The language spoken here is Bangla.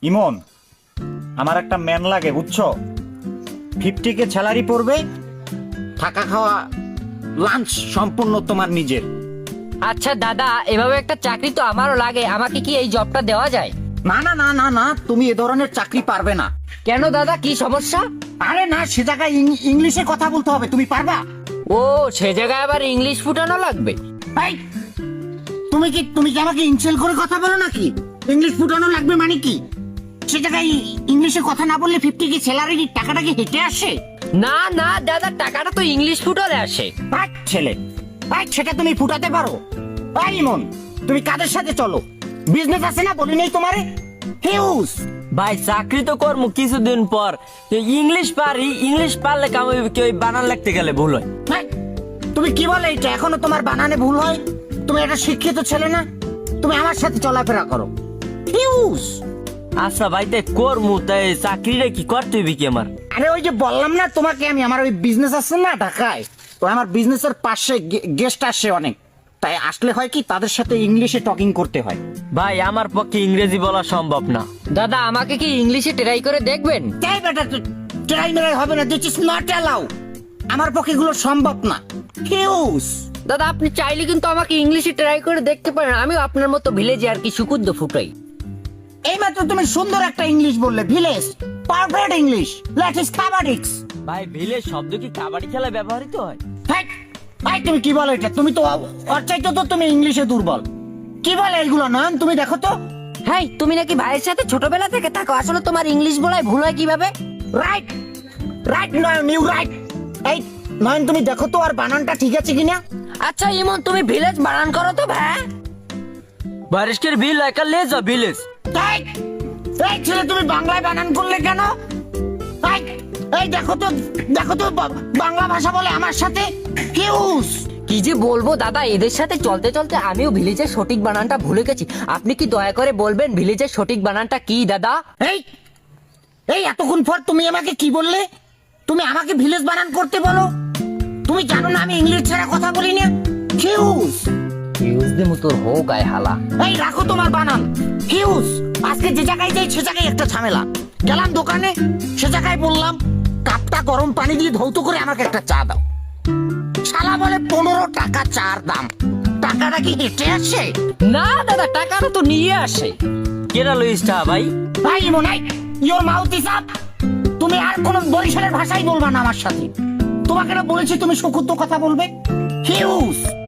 ইমন, আমার একটা ম্যান লাগে বুঝছো। 50K স্যালারি পড়বে, থাকা খাওয়া লাঞ্চ সম্পূর্ণ তোমার নিজের। আচ্ছা দাদা, এভাবে একটা চাকরি তো আমারও লাগে, আমাকে কি এই জবটা দেওয়া যায়? না না না না না, তুমি এ ধরনের চাকরি পারবে না। কেন দাদা, কি সমস্যা? আরে না, সে জায়গায় ইংলিশে কথা বলতে হবে, তুমি পারবা? ও, সে জায়গায় আবার ইংলিশ ফুটানো লাগবে? এই, তুমি কি আমাকে ইনসেল করে কথা বলো নাকি? ইংলিশ ফুটানো লাগবে মানে কি? সে জায়গায় ইংলিশে কথা না বললে 50K স্যালারির টাকাটা কি হেঁটে আসে? না না দাদা, টাকাটা তো ইংলিশ ফুটালে আসে। ভাই ছেলে, ভাই সেটা তুমি ফুটাতে পারো। ভাই ইমন, তুমি কাদের সাথে চলো? বিজনেস আছে না, বলি নেই তোমারে? হিউজ ভাই চাকরি তো করবো কিছুদিন পর, ইংলিশ পারি, ইংলিশ পারলে কাম হইবে কি? ওই বানান লিখতে গেলে ভুল হয়। ভাই, তুমি কি বলে এটা? এখনো তোমার বানানে ভুল হয়? তুমি একটা শিক্ষিত ছেলে না? তুমি আমার সাথে চলাফেরা করো। হিউজ। আচ্ছা ভাই, তাই করমু, তাই চাকরিটা কি করতে হইবে কি আমার? আরে ওই যে বললাম না তোমাকে, আমি আমার ওই বিজনেস আছে না ঢাকায়, তো আমার বিজনেসের পাশে গেস্ট আসে অনেক, তাই আসলে হয় কি তাদের সাথে ইংলিশে টকিং করতে হয়। ভাই আমার পক্ষে ইংরেজি বলা সম্ভব না। দাদা, আমাকে কি ইংলিশে ট্রাই করে দেখবেন? তাই বেটা, ট্রাই মেরাই হবে না, দিস ইজ নট অ্যালাউ। আমার পক্ষে এগুলো সম্ভব না। হিউজ। দাদা, আপনি চাইলে কিন্তু আমাকে ইংলিশে ট্রাই করে দেখতে পারেন, আমিও আপনার মতো ভিলেজে আর কি সুকুদ্দ ফুটাই। এইমাত্র তুমি সুন্দর একটা ইংলিশ বললে, village, perfect English, let is কাবাডিক্স। ভাই ভিলে শব্দ কি কাবাডি খেলায় ব্যবহৃত হয়? ভাই, ভাই তুমি কি বলো এটা? তুমি তো ওর চাইতে তো তুমি ইংলিশে দুর্বল। কি বলে এগুলো নয়ন? তুমি দেখো তো। হ্যাঁ, তুমি নাকি ভাইয়ের সাথে ছোটবেলা থেকে থাকো, আসলে তোমার ইংলিশ বলায় ভুল হয় কিভাবে? Right, right Nayan, you right. এই নয়ন, তুমি দেখো তো আর বানানটা ঠিক আছে কিনা। আচ্ছা ইমন, তুমি ভিলেজ বানান করো তো ভাই। বারিশকের ভিল একা লেজা ভিলেজ। তাই এই ছেলে, তুমি বাংলায় বানান করলে কেন? এই, এই দেখো তো, দেখো তো বাংলা ভাষা বলে আমার সাথে। কিউস। কি যে বলবো দাদা, এদের সাথে চলতে চলতে আমিও ভিলেজের সঠিক বানানটা ভুলে গেছি। আপনি কি দয়া করে বলবেন ভিলেজের সঠিক বানানটা কি দাদা? এই, এই এতক্ষণ পর তুমি আমাকে কি বললে? তুমি আমাকে ভিলেজ বানান করতে বলো? তুমি জানো না আমি ইংলিশ ছাড়া কথা বলি না। কিউস। ইউজ দে মুতোর হো গায়ে হালা। এই রাখো তোমার বানান। কিউস। আজকে যে জায়গায় যাই সে জায়গায় একটা ঝামেলা। গেলাম দোকানে, সে জায়গায় বললাম কাপটা গরম পানি দিয়ে ধৌত করে আমাকে একটা চা দাও। শালা বলে 15 টাকা চার দাম। টাকাটা কি হেঁটে আসে? না দাদা, টাকাটা তো নিয়ে আসে। কেরা লইস্টা ভাই? ভাই মনে ইওর মাউথ ইজ আপ। তুমি আর কোন বরিশালের ভাষাই বলবা না আমার সাথে। তোমাকে না বলেছি তুমি সুকুদ্দ কথা বলবে। হিউজ।